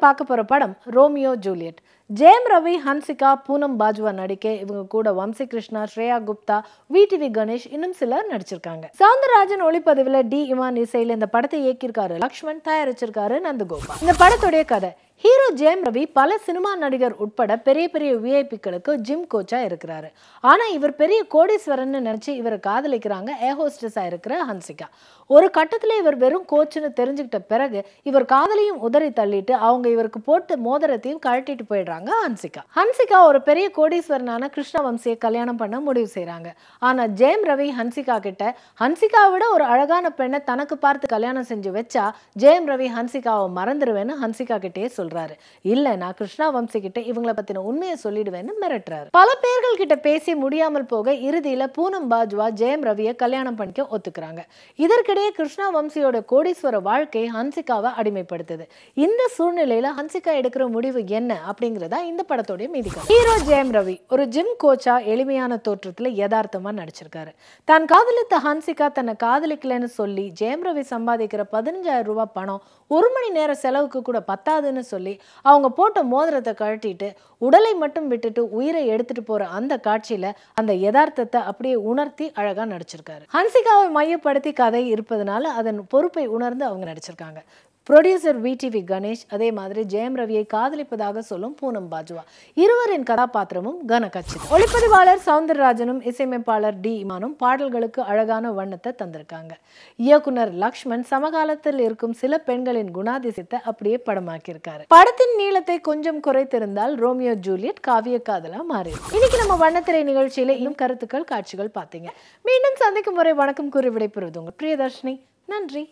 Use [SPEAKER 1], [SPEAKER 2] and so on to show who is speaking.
[SPEAKER 1] பார்க்க போற படம் ரோமியோ ஜூலியட். ஜெயம் ரவி, ஹன்சிகா, பூனம் பாஜ்வா நடிக்க இவங்க கூட வம்சி கிருஷ்ணா, ஸ்ரேயா குப்தா, விடிவி கணேஷ் இன்னும் சிலர் நடிச்சிருக்காங்க. சவுந்தரராஜன் ஒளிப்பதிவுல டி இமான் இசையில இந்த படத்தை இயக்கியிருக்காரு லக்ஷ்மண், தயாரிச்சிருக்காரு நந்தகோபால். இந்த படத்துடைய கதை, ஹீரோ ஜெயம் ரவி பல சினிமா நடிகர் உட்பட பெரிய பெரிய விஐபிக்களுக்கு ஜிம் கோச்சா இருக்கிறாரு. ஆனா இவர் பெரிய கோடீஸ்வரன் நினைச்சு இவரை காதலிக்கிறாங்க ஏஹோஸ்டஸா இருக்கிற ஹன்சிகா. ஒரு கட்டத்துல இவர் வெறும் கோச்சுன்னு தெரிஞ்சுக்கிட்ட பிறகு இவர் காதலையும் உதறி தள்ளிட்டு அவங்க இவருக்கு போட்டு மோதிரத்தையும் கழட்டிட்டு போயிடுறாங்க ஹன்சிகா ஒரு பெரிய கோடீஸ்வரனான கிருஷ்ண வம்சியை கல்யாணம் பண்ண முடிவு செய்யறாங்க. ஆனா ஜெயம் ரவி ஹன்சிகா கிட்ட ஹன்சிகாவை விட ஒரு அழகான பெண்ணை தனக்கு பார்த்து கல்யாணம் செஞ்சு வச்சா ஜெயம் ரவி ஹன்சிகாவை மறந்துடுவேன்னு ஹன்சிகா கிட்டே சொல்றாரு. இல்ல, நான் கிருஷ்ணா வம்சி கிட்ட இவங்களை பத்தின உண்மையை சொல்லிடுவேன்னு மிரட்டுறாரு. பல பேர்கள் கிட்ட பேசி முடியாமல் போக இறுதியில பூனம் பாஜ்வா ஜெயம் ரவியை கல்யாணம் பண்ணிக்க ஒத்துக்கிறாங்க. இதற்கிடையே கிருஷ்ணா வம்சியோட கோடீஸ்வர வாழ்க்கை ஹன்சிகாவை அடிமைப்படுத்துது. இந்த சூழ்நிலையில ஹன்சிகா எடுக்கிற முடிவு என்ன அப்படிங்கறதா இந்த படத்தோட மீதிக்கா. ஹீரோ ஜெயம் ரவி ஒரு ஜிம் கோச்சா எளிமையான தோற்றத்துல யதார்த்தமா நடிச்சிருக்காரு. தான் காதலித்த ஹன்சிகா தன்னை காதலிக்கலன்னு சொல்லி ஜெயம் ரவி சம்பாதிக்கிற 15,000 ரூபாய் பணம் ஒரு மணி நேர செலவுக்கு கூட பத்தாதுன்னு சொல்லி அவங்க போட்ட மோதிரத்தை கழட்டிட்டு உடலை மட்டும் விட்டுட்டு உயிரை எடுத்துட்டு போற அந்த காட்சியில அந்த யதார்த்தத்தை அப்படியே உணர்த்தி அழகா நடிச்சிருக்காரு. ஹன்சிகாவை மையப்படுத்தி கதை இருப்பதனால அதன் பொறுப்பை உணர்ந்து அவங்க நடிச்சிருக்காங்க. ப்ரொடியூசர் விடிவி கணேஷ், அதே மாதிரி ஜெயம் ரவியை காதலிப்பதாக சொல்லும் பூனம் பாஜ்வா, இருவரின் கதாபாத்திரமும் கனகச்சிதம். ஒளிப்பதிவாளர் சவுந்தரராஜனும் இசையமைப்பாளர் டி இமானும் பாடல்களுக்கு அழகான வண்ணத்தை தந்திருக்காங்க. இயக்குனர் லக்ஷ்மண் சமகாலத்தில் இருக்கும் சில பெண்களின் குணாதிசயத்தை அப்படியே படமாக்கியிருக்காரு. படத்தின் நீளத்தை கொஞ்சம் குறைத்திருந்தால் ரோமியோ ஜூலியட் காவிய காதலா மாறி. இன்னைக்கு நம்ம வண்ணத்திரை நிகழ்ச்சியில இன்னும் கருத்துக்கள், காட்சிகள் பார்த்தீங்க. மீண்டும் சந்திக்கும் முறை வணக்கம் கூறி விடைபெறுவது உங்கள் பிரியதர்ஷினி. நன்றி.